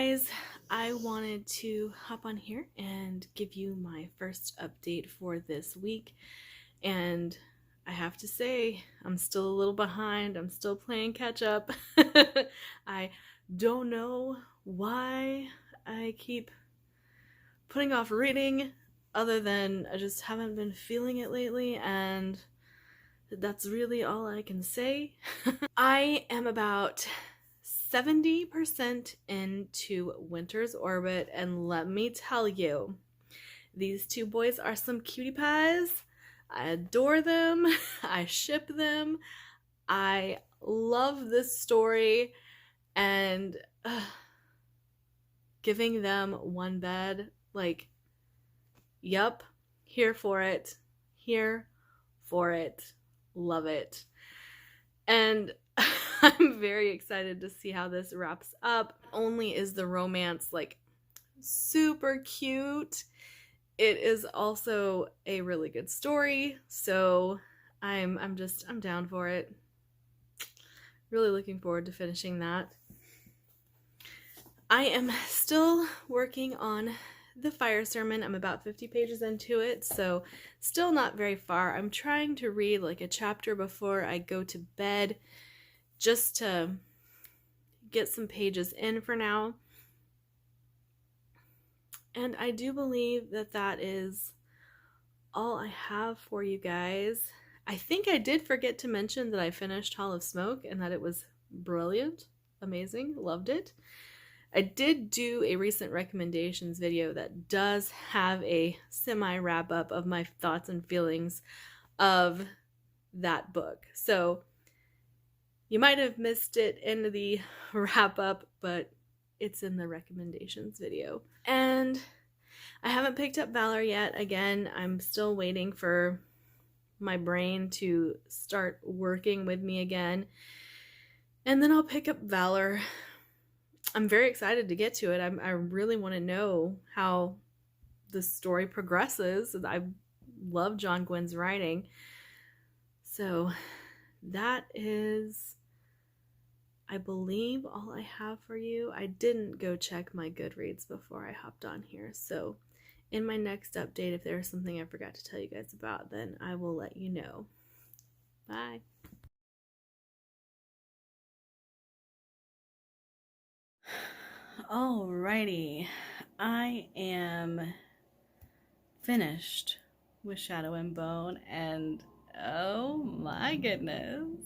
guys, I wanted to hop on here and give you my first update for this week, and I have to say I'm still a little behind. I'm still playing catch up. I don't know why I keep putting off reading, other than I just haven't been feeling it lately, and that's really all I can say. I am about 70% into Winter's Orbit, and let me tell you, these two boys are some cutie pies. I adore them. I ship them. I love this story, and giving them one bed, like, yup, here for it. Here for it. Love it. And I'm very excited to see how this wraps up. Not only is the romance like super cute, it is also a really good story. So I'm down for it. Really looking forward to finishing that. I am still working on the fire sermon. I'm about 50 pages into it, so still not very far. I'm trying to read like a chapter before I go to bed, just to get some pages in for now. And I do believe that that is all I have for you guys. I think I did forget to mention that I finished Hall of Smoke and that it was brilliant, amazing, loved it. I did do a recent recommendations video that does have a semi wrap up of my thoughts and feelings of that book. So you might have missed it in the wrap up, but it's in the recommendations video. And I haven't picked up Valor yet. Again, I'm still waiting for my brain to start working with me again. And then I'll pick up Valor. I'm very excited to get to it. I really want to know how the story progresses. I love John Gwynn's writing. So that is, I believe, all I have for you. I didn't go check my Goodreads before I hopped on here. So in my next update, if there's something I forgot to tell you guys about, then I will let you know. Bye. Alrighty, I am finished with Shadow and Bone, and oh my goodness,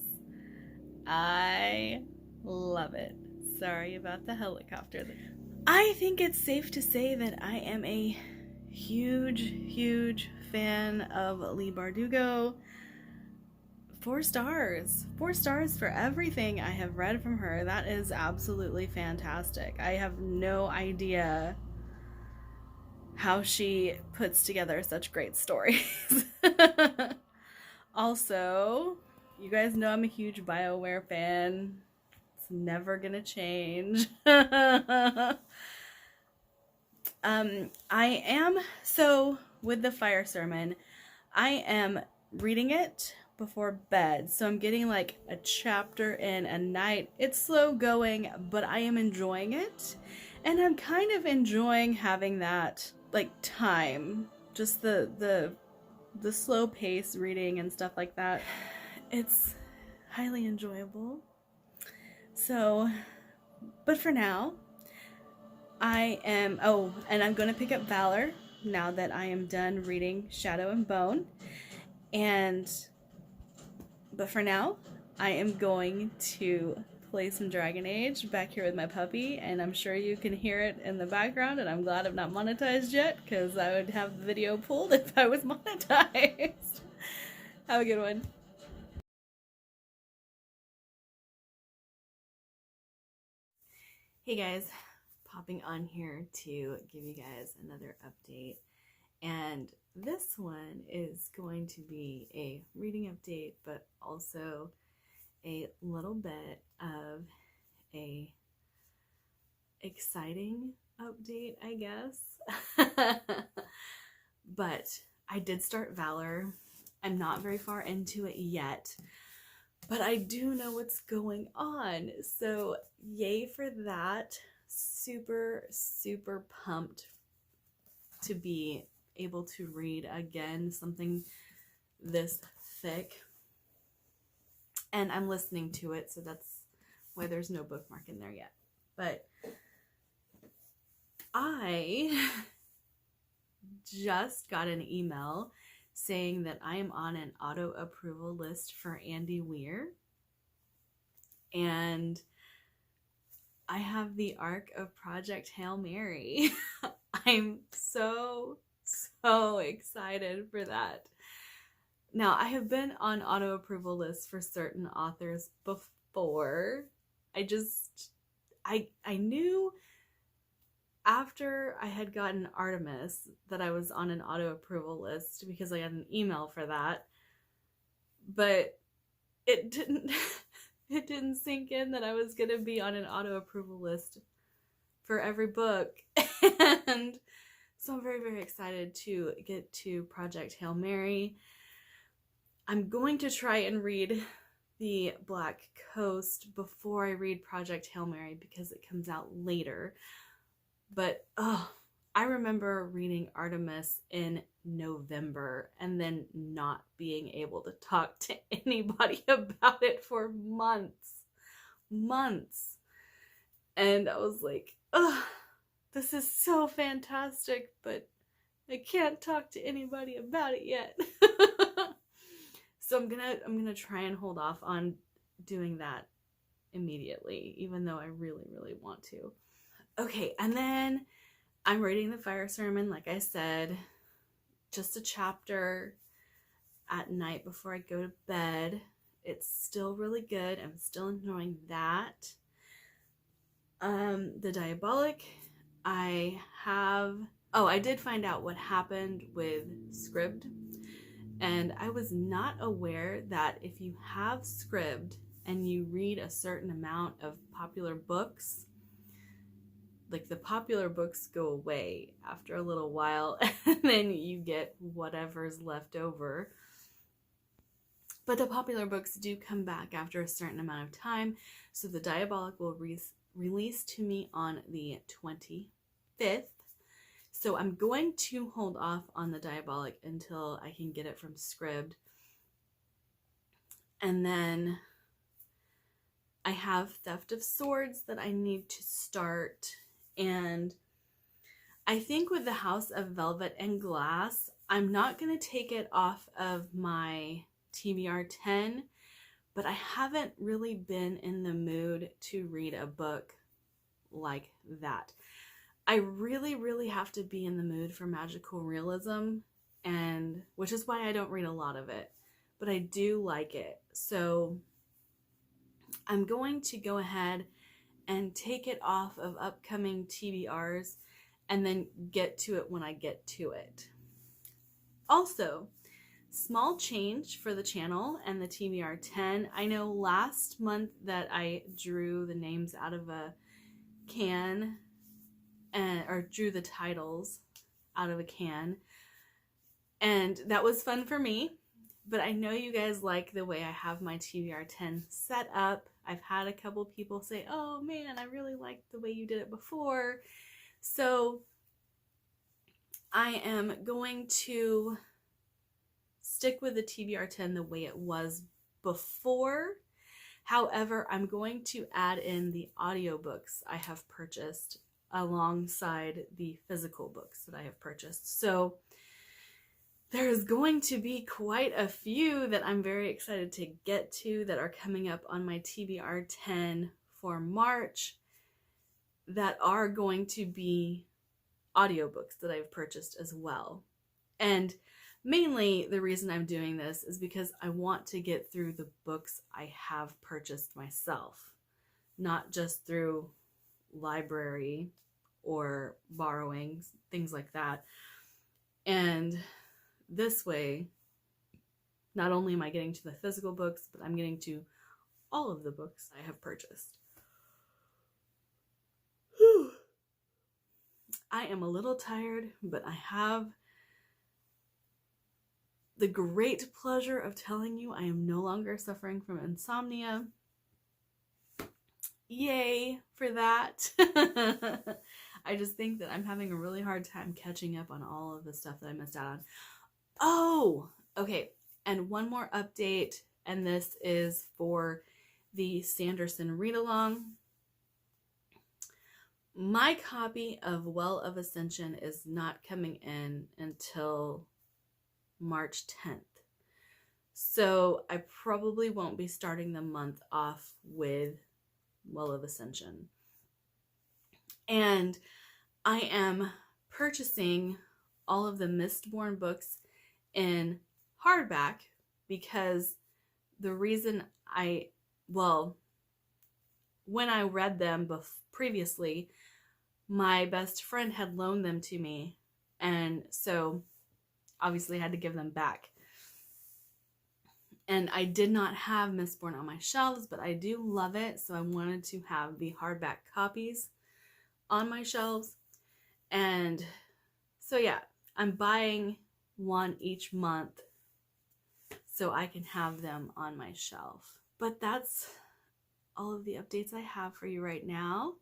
I love it. Sorry about the helicopter. I think it's safe to say that I am a huge fan of Leigh Bardugo. 4 stars. 4 stars for everything I have read from her. That is absolutely fantastic. I have no idea how she puts together such great stories. Also, you guys know I'm a huge BioWare fan. It's never gonna change. So with the fire sermon, I am reading it before bed, so I'm getting like a chapter in a night. It's slow going, but I am enjoying it, and I'm kind of enjoying having that like time, just the slow pace reading and stuff like that. It's highly enjoyable. So, but for now, and I'm going to pick up Valor now that I am done reading Shadow and Bone. But for now, I am going to play some Dragon Age back here with my puppy, and I'm sure you can hear it in the background, and I'm glad I'm not monetized yet, because I would have the video pulled if I was monetized. Have a good one. Hey guys, popping on here to give you guys another update, and this one is going to be a reading update, but also a little bit of a exciting update, I guess. But I did start Valor. I'm not very far into it yet, but I do know what's going on, so yay for that. super, super pumped to be able to read again something this thick. And I'm listening to it, so that's why there's no bookmark in there yet. But I just got an email saying that I am on an auto approval list for Andy Weir. And I have the arc of Project Hail Mary. I'm so excited for that. Now, I have been on auto approval lists for certain authors before. I knew after I had gotten Artemis that I was on an auto approval list because I got an email for that. But it didn't sink in that I was going to be on an auto approval list for every book. And so I'm very, very excited to get to Project Hail Mary. I'm going to try and read the Black Coast before I read Project Hail Mary because it comes out later. But I remember reading Artemis in November and then not being able to talk to anybody about it for months. And I was like, this is so fantastic, but I can't talk to anybody about it yet. So I'm gonna try and hold off on doing that immediately, even though I really, really want to. Okay, and then I'm reading the Fire Sermon, like I said, just a chapter at night before I go to bed. It's still really good. I'm still enjoying that. The Diabolic, I did find out what happened with Scribd. And I was not aware that if you have Scribd and you read a certain amount of popular books, like the popular books go away after a little while and then you get whatever's left over. But the popular books do come back after a certain amount of time. So the Diabolic will release to me on the 25th. So I'm going to hold off on the Diabolic until I can get it from Scribd. And then I have Theft of Swords that I need to start. And I think with the House of Velvet and Glass, I'm not going to take it off of my TBR 10, but I haven't really been in the mood to read a book like that. I really, really have to be in the mood for magical realism, and which is why I don't read a lot of it, but I do like it. So I'm going to go ahead and take it off of upcoming TBRs and then get to it when I get to it. Also, small change for the channel and the TBR 10. I know last month that I drew the names out of a can, or drew the titles out of a can, and that was fun for me, but I know you guys like the way I have my TBR 10 set up. I've had a couple people say, oh man, I really liked the way you did it before. So I am going to stick with the TBR 10 the way it was before. However, I'm going to add in the audiobooks I have purchased alongside the physical books that I have purchased. So there's going to be quite a few that I'm very excited to get to that are coming up on my TBR 10 for March that are going to be audiobooks that I've purchased as well. And mainly the reason I'm doing this is because I want to get through the books I have purchased myself, not just through library or borrowing, things like that. And this way, not only am I getting to the physical books, but I'm getting to all of the books I have purchased. Whew. I am a little tired, but I have the great pleasure of telling you I am no longer suffering from insomnia. yay for that. I just think that I'm having a really hard time catching up on all of the stuff that I missed out on. Oh, okay. And one more update, and this is for the Sanderson Read-Along. My copy of Well of Ascension is not coming in until March 10th. So I probably won't be starting the month off with Well of Ascension. And I am purchasing all of the Mistborn books in hardback because the reason when I read them previously, my best friend had loaned them to me, and so obviously I had to give them back. And I did not have Mistborn on my shelves, but I do love it, so I wanted to have the hardback copies on my shelves. And so yeah, I'm buying one each month so I can have them on my shelf. But that's all of the updates I have for you right now.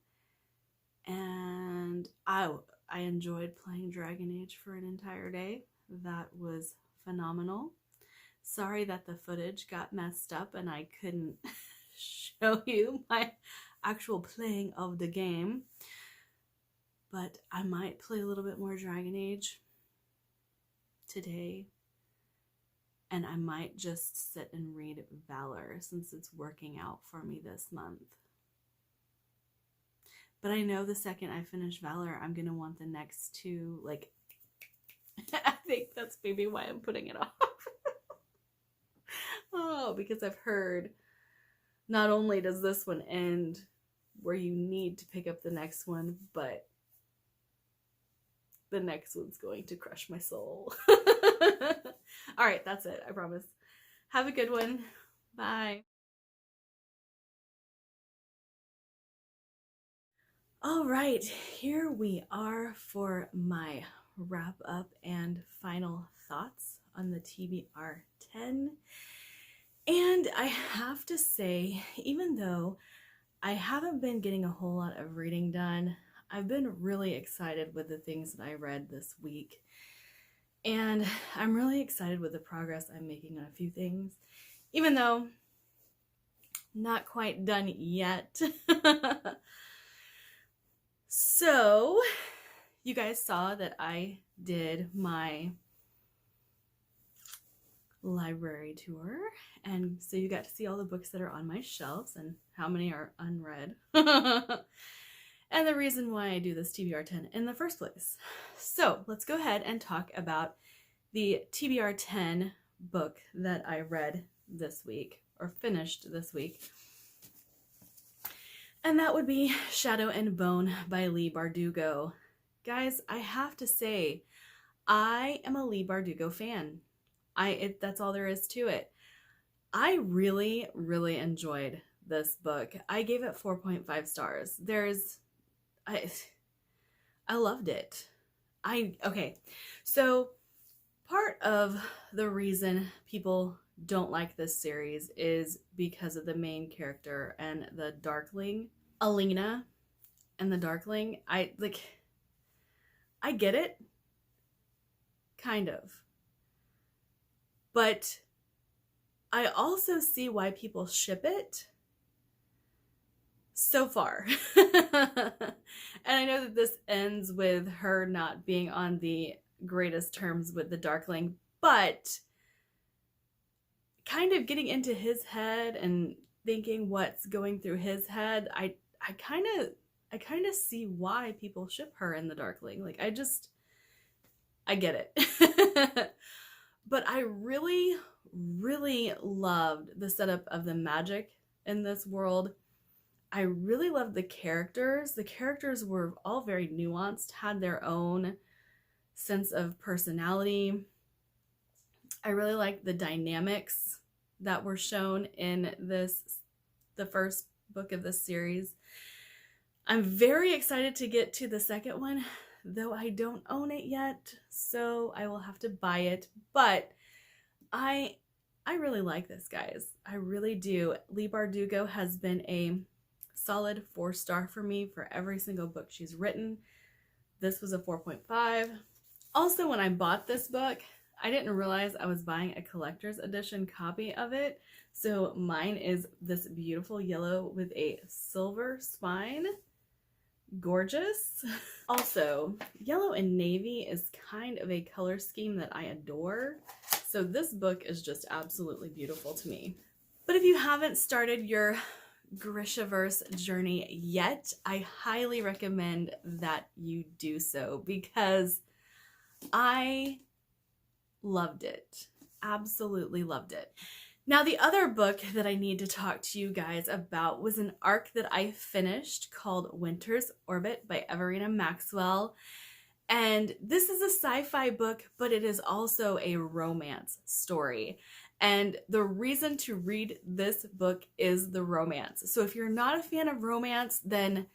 And I enjoyed playing Dragon Age for an entire day. That was phenomenal. Sorry that the footage got messed up and I couldn't show you my actual playing of the game. But I might play a little bit more Dragon Age today. And I might just sit and read Valor since it's working out for me this month. But I know the second I finish Valor, I'm going to want the next two, like, I think that's maybe why I'm putting it off. Oh, because I've heard not only does this one end where you need to pick up the next one, but the next one's going to crush my soul. All right, that's it. I promise. Have a good one. Bye. All right, here we are for my wrap up and final thoughts on the TBR 10. And I have to say, even though I haven't been getting a whole lot of reading done, I've been really excited with the things that I read this week. And I'm really excited with the progress I'm making on a few things, even though not quite done yet. So, you guys saw that I did my library tour, and so you got to see all the books that are on my shelves and how many are unread. And the reason why I do this TBR 10 in the first place. So let's go ahead and talk about the TBR 10 book that I read this week, or finished this week. And that would be Shadow and Bone by Leigh Bardugo. Guys, I have to say, I am a Leigh Bardugo fan. That's all there is to it. I really, really enjoyed this book. I gave it 4.5 stars. I loved it. Okay, so part of the reason people don't like this series is because of the main character and the Darkling, Alina, and the Darkling. I get it, kind of, but I also see why people ship it so far. And I know that this ends with her not being on the greatest terms with the Darkling, but kind of getting into his head and thinking what's going through his head, I kind of see why people ship her and the Darkling. Like, I get it. But I really, really loved the setup of the magic in this world. I really loved the characters. The characters were all very nuanced, had their own sense of personality. I really liked the dynamics that were shown in the first book of this series. I'm very excited to get to the second one, though I don't own it yet, so I will have to buy it. But I really like this, guys. I really do. Leigh Bardugo has been a solid 4-star for me for every single book she's written. This was a 4.5. Also, when I bought this book, I didn't realize I was buying a collector's edition copy of it. So mine is this beautiful yellow with a silver spine. Gorgeous. Also, yellow and navy is kind of a color scheme that I adore. So this book is just absolutely beautiful to me. But if you haven't started your Grishaverse journey yet, I highly recommend that you do so because I loved it. Absolutely loved it. Now, the other book that I need to talk to you guys about was an arc that I finished called Winter's Orbit by Everina Maxwell. And this is a sci-fi book, but it is also a romance story. And the reason to read this book is the romance. So if you're not a fan of romance, then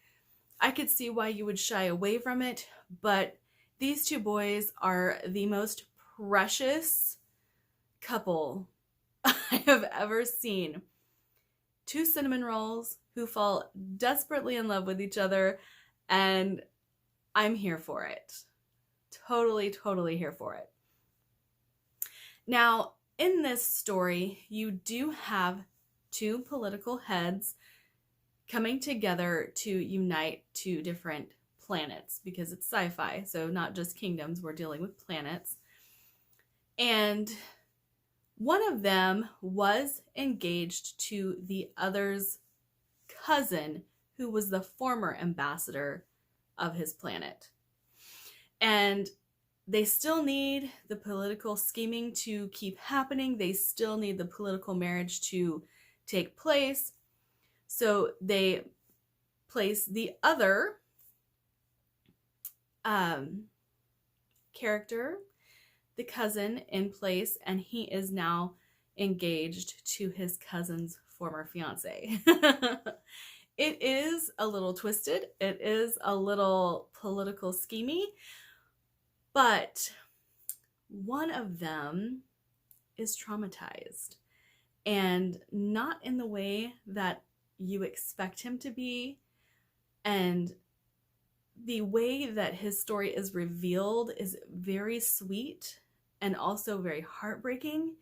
I could see why you would shy away from it. But these two boys are the most precious couple I have ever seen. Two cinnamon rolls who fall desperately in love with each other, and I'm here for it. Totally, totally here for it. Now, in this story, you do have two political heads coming together to unite two different planets because it's sci-fi, so not just kingdoms, we're dealing with planets. And one of them was engaged to the other's cousin, who was the former ambassador of his planet. And they still need the political scheming to keep happening. They still need the political marriage to take place. So they place the other character, the cousin, in place, and he is now engaged to his cousin's former fiance. It is a little twisted. It is a little political schemy, but one of them is traumatized, and not in the way that you expect him to be. And the way that his story is revealed is very sweet and also very heartbreaking,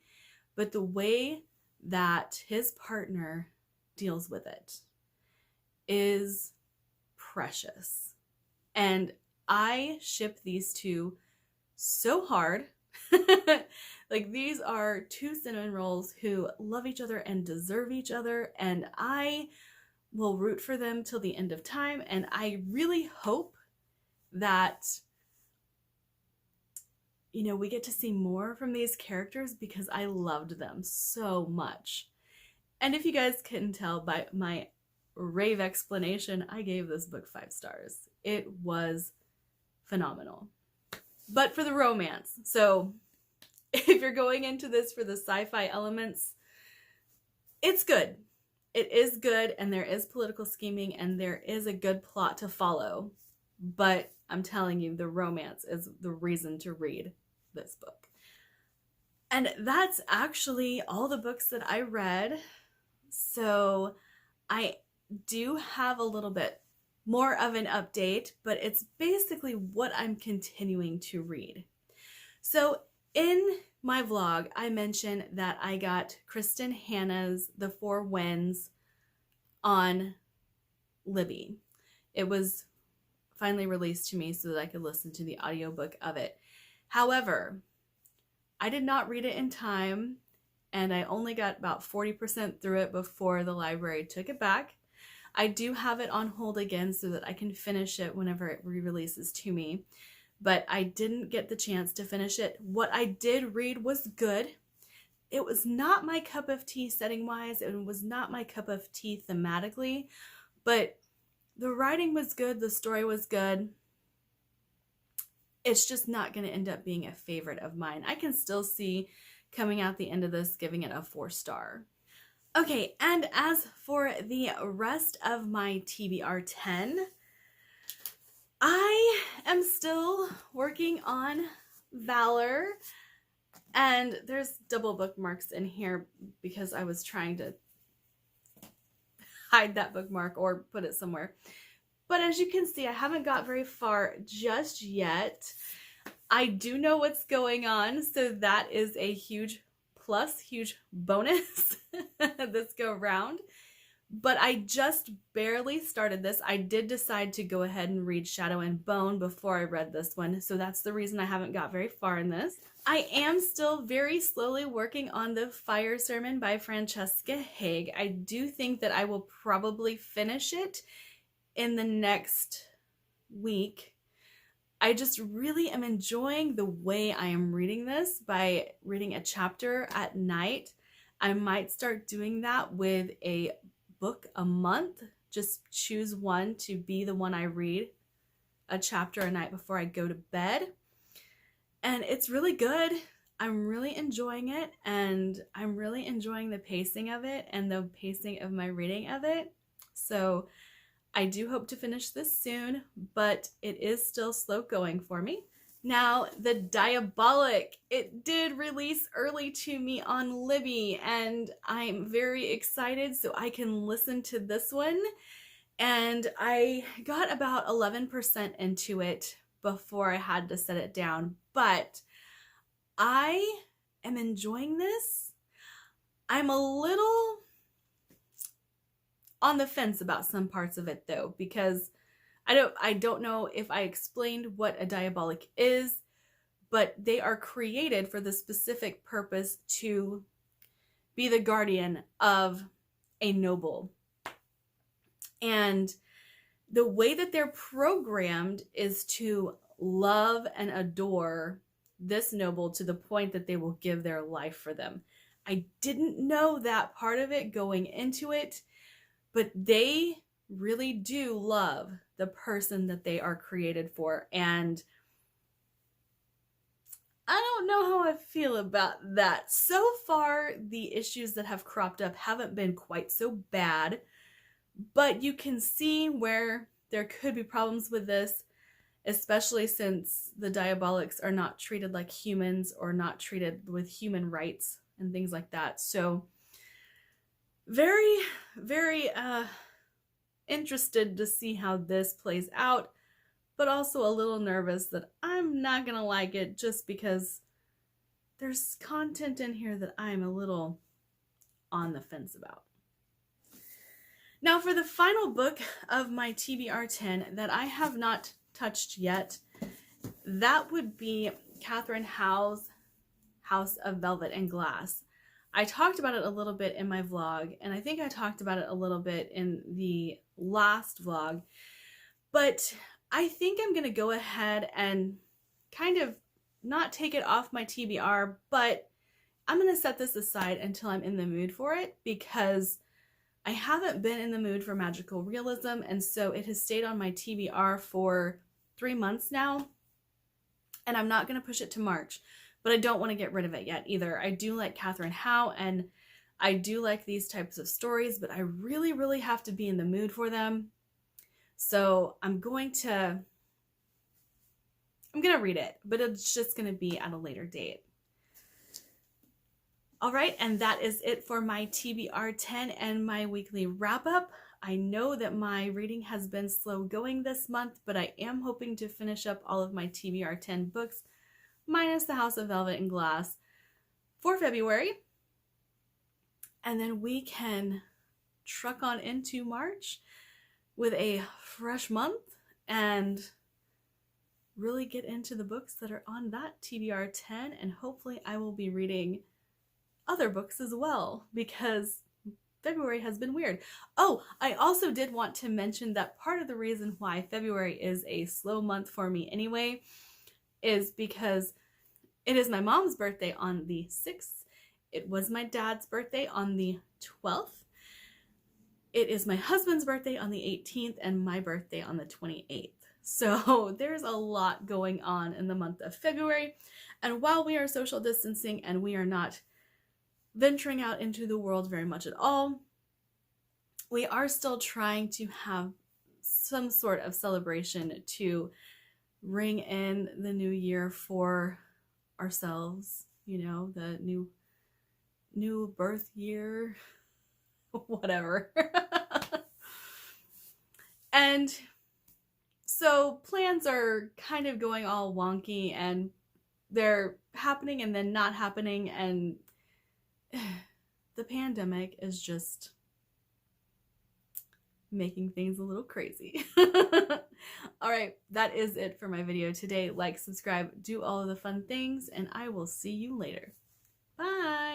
but the way that his partner deals with it is precious. And I ship these two so hard. Like, these are two cinnamon rolls who love each other and deserve each other, and I will root for them till the end of time. And I really hope that, you know, we get to see more from these characters because I loved them so much. And if you guys can tell by my rave explanation, I gave this book 5 stars. It was phenomenal. But for the romance, so if you're going into this for the sci-fi elements, it's good. It is good, and there is political scheming, and there is a good plot to follow. But I'm telling you, the romance is the reason to read this book. And that's actually all the books that I read. So I do have a little bit more of an update, but it's basically what I'm continuing to read. So in my vlog, I mentioned that I got Kristen Hanna's The Four Winds on Libby. It was finally released to me so that I could listen to the audiobook of it. However, I did not read it in time, and I only got about 40% through it before the library took it back. I do have it on hold again so that I can finish it whenever it re-releases to me, but I didn't get the chance to finish it. What I did read was good. It was not my cup of tea setting-wise. It was not my cup of tea thematically, but the writing was good. The story was good. It's just not going to end up being a favorite of mine. I can still see coming out the end of this giving it a 4-star. Okay, and as for the rest of my TBR 10, I am still working on Valor, and there's double bookmarks in here because I was trying to hide that bookmark or put it somewhere. But as you can see, I haven't got very far just yet. I do know what's going on, so that is a huge plus, huge bonus this go round. But I just barely started this. I did decide to go ahead and read Shadow and Bone before I read this one, so that's the reason I haven't got very far in this. I am still very slowly working on the Fire Sermon by Francesca Haig. I do think that I will probably finish it in the next week. I just really am enjoying the way I am reading this by reading a chapter at night. I might start doing that with a book a month. Just choose one to be the one I read a chapter a night before I go to bed. And it's really good. I'm really enjoying it, and I'm really enjoying the pacing of it and the pacing of my reading of it. So I do hope to finish this soon, but it is still slow going for me. Now, the Diabolic, it did release early to me on Libby, and I'm very excited so I can listen to this one. And I got about 11% into it before I had to set it down, but I am enjoying this. I'm a little on the fence about some parts of it though, because I don't know if I explained what a diabolic is, but they are created for the specific purpose to be the guardian of a noble. And the way that they're programmed is to love and adore this noble to the point that they will give their life for them. I didn't know that part of it going into it, but they really do love the person that they are created for. And I don't know how I feel about that. So far, the issues that have cropped up haven't been quite so bad, but you can see where there could be problems with this, especially since the Diabolics are not treated like humans or not treated with human rights and things like that. So very, very interested to see how this plays out, but also a little nervous that I'm not gonna like it just because there's content in here that I'm a little on the fence about. Now for the final book of my TBR 10 that I have not touched yet, that would be Katherine Howe's House of Velvet and Glass. I talked about it a little bit in my vlog, and I think I talked about it a little bit in the last vlog, but I think I'm gonna go ahead and kind of not take it off my TBR, but I'm gonna set this aside until I'm in the mood for it, because I haven't been in the mood for magical realism, and so it has stayed on my TBR for 3 months now, and I'm not gonna push it to March. But I don't want to get rid of it yet either. I do like Katherine Howe, and I do like these types of stories, but I really, really have to be in the mood for them. So I'm going to read it, but it's just going to be at a later date. All right, and that is it for my TBR 10 and my weekly wrap up. I know that my reading has been slow going this month, but I am hoping to finish up all of my TBR 10 books minus the House of Velvet and Glass for February. And then we can truck on into March with a fresh month and really get into the books that are on that TBR 10. And hopefully I will be reading other books as well, because February has been weird. Oh, I also did want to mention that part of the reason why February is a slow month for me anyway is because it is my mom's birthday on the 6th. It was my dad's birthday on the 12th. It is my husband's birthday on the 18th and my birthday on the 28th. So there's a lot going on in the month of February. And while we are social distancing and we are not venturing out into the world very much at all, we are still trying to have some sort of celebration to ring in the new year for ourselves, you know, the new birth year, whatever. And so plans are kind of going all wonky, and they're happening and then not happening, and the pandemic is just making things a little crazy. All right, that is it for my video today. Like, subscribe, do all of the fun things, and I will see you later. Bye!